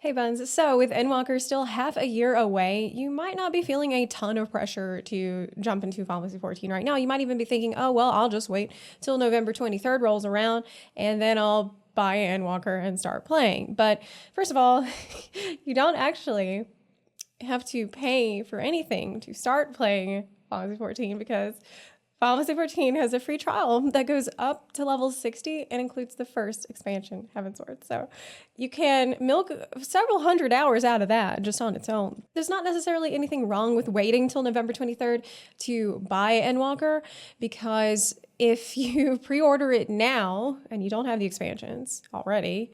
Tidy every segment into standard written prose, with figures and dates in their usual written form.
Hey Buns, so with Endwalker still half a year away, you might not be feeling a ton of pressure to jump into Final Fantasy 14 right now. You might even be thinking, oh, well, I'll just wait till November 23rd rolls around and then I'll buy Endwalker and start playing. But first of all, you don't actually have to pay for anything to start playing Final Fantasy 14 because Final Fantasy 14 has a free trial that goes up to level 60 and includes the first expansion, Heavensward. So you can milk several hundred hours out of that just on its own. There's not necessarily anything wrong with waiting till November 23rd to buy Endwalker, because if you pre-order it now and you don't have the expansions already,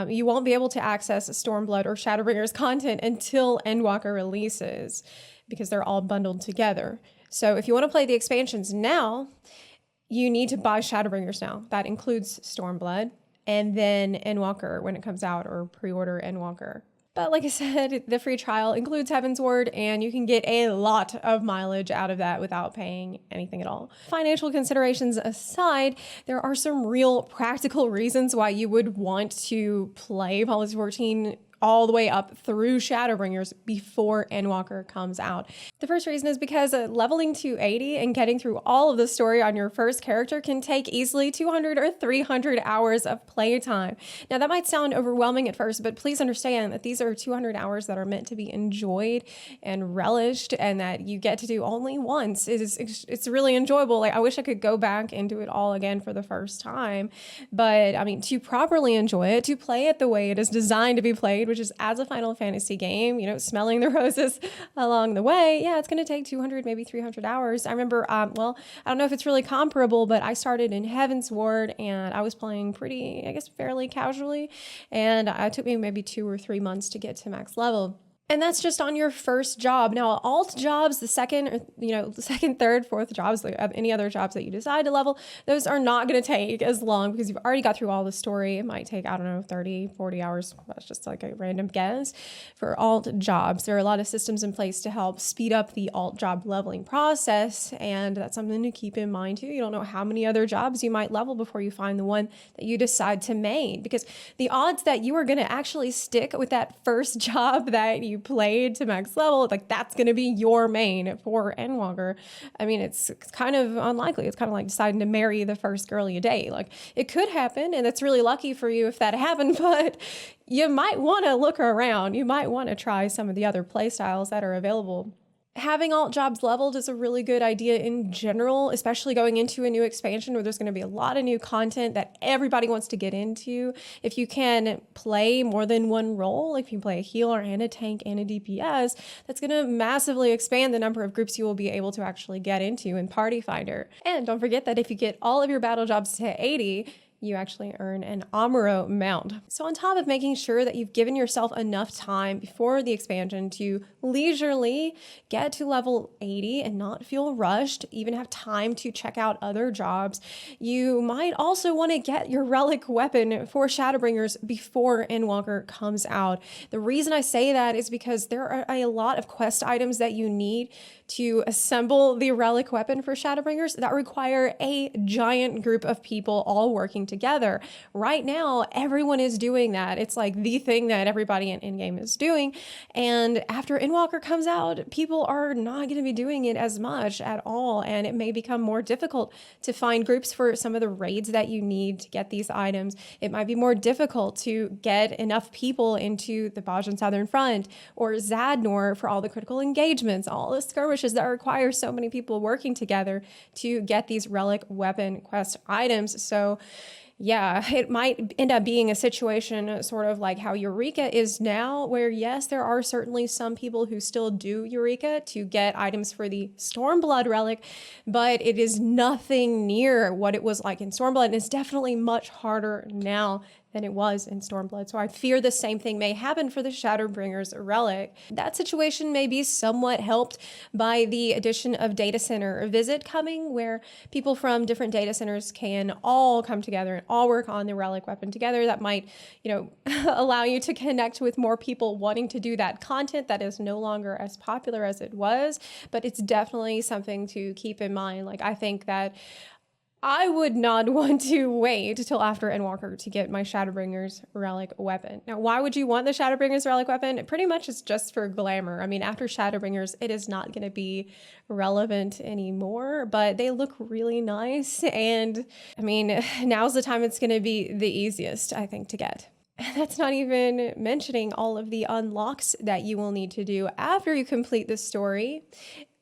you won't be able to access Stormblood or Shadowbringers content until Endwalker releases, because they're all bundled together. So if you want to play the expansions now, you need to buy Shadowbringers now. That includes Stormblood and then Endwalker when it comes out, or pre-order Endwalker. But like I said, the free trial includes Heavensward, and you can get a lot of mileage out of that without paying anything at all. Financial considerations aside, there are some real practical reasons why you would want to play Final Fantasy 14 all the way up through Shadowbringers before Endwalker comes out. The first reason is because leveling to 80 and getting through all of the story on your first character can take easily 200 or 300 hours of playtime. Now that might sound overwhelming at first, but please understand that these are 200 hours that are meant to be enjoyed and relished, and that you get to do only once. It's really enjoyable. Like, I wish I could go back and do it all again for the first time, but I mean, to properly enjoy it, to play it the way it is designed to be played, which is as a Final Fantasy game, you know, smelling the roses along the way, yeah, it's going to take 200, maybe 300 hours. I remember, well, I don't know if it's really comparable, but I started in Heavensward and I was playing pretty, I guess, fairly casually. And it took me maybe 2 or 3 months to get to max level. And that's just on your first job. Now, alt jobs, the second, or, the second, third, fourth jobs, like any other jobs that you decide to level, those are not going to take as long because you've already got through all the story. It might take, I don't know, 30, 40 hours. That's just like a random guess for alt jobs. There are a lot of systems in place to help speed up the alt job leveling process. And that's something to keep in mind too. You don't know how many other jobs you might level before you find the one that you decide to main, because the odds that you are going to actually stick with that first job that you played to max level, like that's going to be your main for Endwalker. I mean, it's kind of unlikely. It's kind of like deciding to marry the first girl you date. Like, it could happen, and it's really lucky for you if that happened, but you might want to look around. You might want to try some of the other playstyles that are available. Having alt jobs leveled is a really good idea in general, especially going into a new expansion where there's going to be a lot of new content that everybody wants to get into. If you can play more than one role, if you play a healer and a tank and a DPS, that's going to massively expand the number of groups you will be able to actually get into in Party Finder. And don't forget that if you get all of your battle jobs to 80, you actually earn an Amuro mount. So on top of making sure that you've given yourself enough time before the expansion to leisurely get to level 80 and not feel rushed, even have time to check out other jobs, you might also want to get your Relic Weapon for Shadowbringers before Endwalker comes out. The reason I say that is because there are a lot of quest items that you need to assemble the Relic Weapon for Shadowbringers that require a giant group of people all working together. Right now, everyone is doing that. It's like the thing that everybody in game is doing. And after Endwalker comes out, people are not going to be doing it as much at all. And it may become more difficult to find groups for some of the raids that you need to get these items. It might be more difficult to get enough people into the Bajan Southern Front or Zadnor for all the critical engagements, all the skirmishes that require so many people working together to get these Relic Weapon quest items. So yeah, it might end up being a situation sort of like how Eureka is now, where yes, there are certainly some people who still do Eureka to get items for the Stormblood relic, but it is nothing near what it was like in Stormblood, and it's definitely much harder now than it was in Stormblood. So I fear the same thing may happen for the Shadowbringers relic. That situation may be somewhat helped by the addition of data center visit coming, where people from different data centers can all come together and all work on the Relic Weapon together. That might, allow you to connect with more people wanting to do that content that is no longer as popular as it was, but it's definitely something to keep in mind. Like, I think that I would not want to wait till after Endwalker to get my Shadowbringer's Relic Weapon. Now, why would you want the Shadowbringer's Relic Weapon? It pretty much is just for glamour. I mean, after Shadowbringers, it is not going to be relevant anymore, but they look really nice. And I mean, now's the time it's going to be the easiest, I think, to get. And that's not even mentioning all of the unlocks that you will need to do after you complete the story.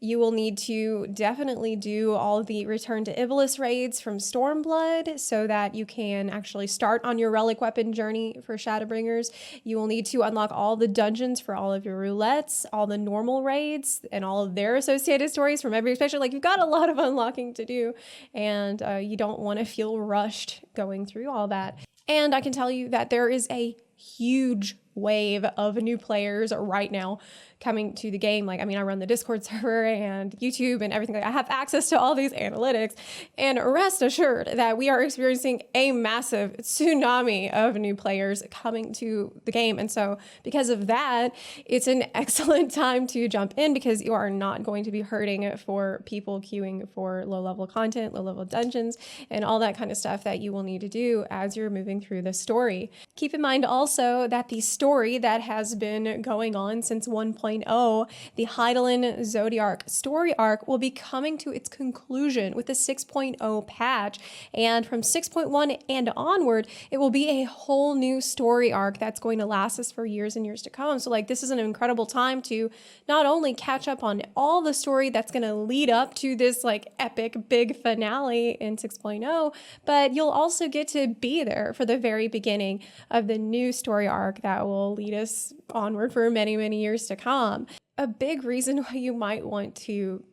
You will need to definitely do all the Return to Ivalice raids from Stormblood so that you can actually start on your Relic Weapon journey for Shadowbringers. You will need to unlock all the dungeons for all of your roulettes, all the normal raids, and all of their associated stories from every expansion. Like, you've got a lot of unlocking to do, and you don't want to feel rushed going through all that. And I can tell you that there is a huge wave of new players right now coming to the game. Like, I mean, I run the Discord server and YouTube and everything. Like, I have access to all these analytics, and rest assured that we are experiencing a massive tsunami of new players coming to the game. And so because of that, it's an excellent time to jump in, because you are not going to be hurting for people queuing for low-level content, low-level dungeons, and all that kind of stuff that you will need to do as you're moving through the story. Keep in mind also that the story that has been going on since 1.0, the Hydaelyn Zodiark story arc, will be coming to its conclusion with the 6.0 patch. And from 6.1 and onward, it will be a whole new story arc that's going to last us for years and years to come. So, like, this is an incredible time to not only catch up on all the story that's going to lead up to this, like, epic big finale in 6.0, but you'll also get to be there for the very beginning of the new story arc that will lead us onward for many, many years to come. A big reason why you might want to,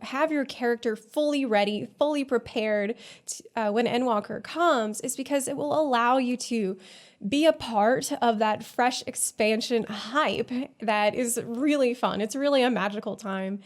have your character fully ready, fully prepared when Endwalker comes, is because it will allow you to be a part of that fresh expansion hype that is really fun. It's really a magical time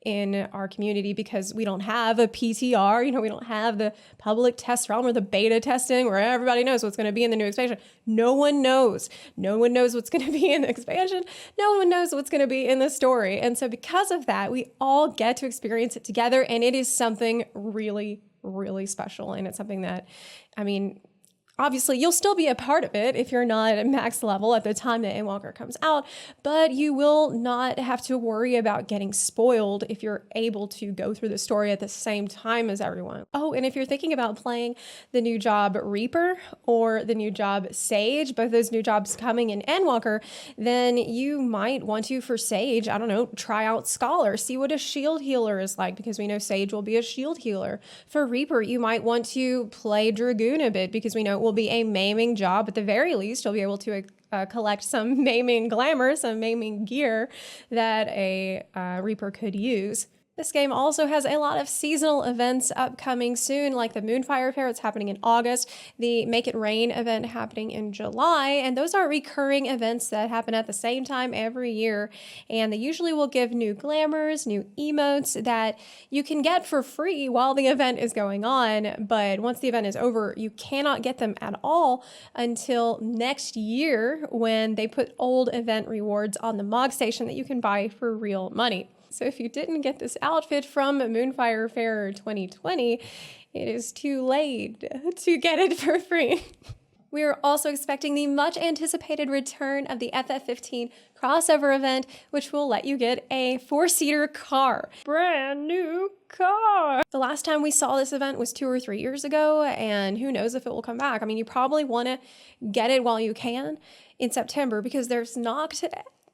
in our community, because we don't have a PTR, we don't have the public test realm or the beta testing where everybody knows what's going to be in the new expansion. No one knows. No one knows what's going to be in the expansion. No one knows what's going to be in the story. And so because of that, we all get to experience it together, and it is something really, really special. And it's something that, obviously, you'll still be a part of it if you're not at max level at the time that Endwalker comes out, but you will not have to worry about getting spoiled if you're able to go through the story at the same time as everyone. Oh, and if you're thinking about playing the new job Reaper or the new job Sage, both those new jobs coming in Endwalker, then you might want to, for Sage, try out Scholar, see what a shield healer is like, because we know Sage will be a shield healer. For Reaper, you might want to play Dragoon a bit, because we know it will be a maiming job. At the very least, you'll be able to collect some maiming glamour, some maiming gear that a Reaper could use. This game also has a lot of seasonal events upcoming soon, like the Moonfire Fair, it's happening in August, the Make It Rain event happening in July, and those are recurring events that happen at the same time every year, and they usually will give new glamours, new emotes that you can get for free while the event is going on, but once the event is over, you cannot get them at all until next year, when they put old event rewards on the Mog Station that you can buy for real money. So if you didn't get this outfit from Moonfire Fair 2020, it is too late to get it for free. We are also expecting the much anticipated return of the FF15 crossover event, which will let you get a 4-seater car. Brand new car! The last time we saw this event was 2 or 3 years ago, and who knows if it will come back. You probably want to get it while you can in September, because there's not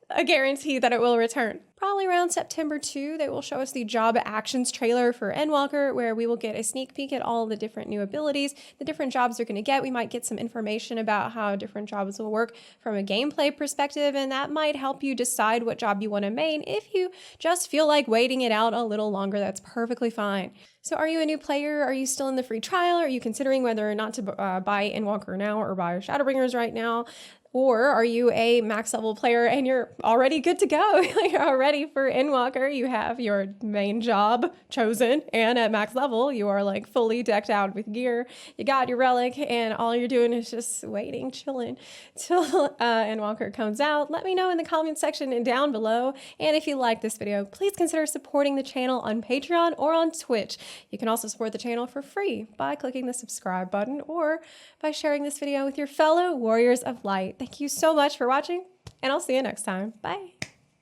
a guarantee that it will return. Probably around September 2, they will show us the job actions trailer for Endwalker, where we will get a sneak peek at all the different new abilities, the different jobs you're going to get. We might get some information about how different jobs will work from a gameplay perspective, and that might help you decide what job you want to main. If you just feel like waiting it out a little longer, that's perfectly fine. So are you a new player? Are you still in the free trial? Are you considering whether or not to buy Endwalker now or buy Shadowbringers right now? Or are you a max level player and you're already good to go? You're already for Endwalker. You have your main job chosen, and at max level, you are like fully decked out with gear. You got your relic, and all you're doing is just waiting, chilling till Endwalker comes out. Let me know in the comment section and down below. And if you like this video, please consider supporting the channel on Patreon or on Twitch. You can also support the channel for free by clicking the subscribe button or by sharing this video with your fellow warriors of light. Thank you so much for watching, and I'll see you next time. Bye.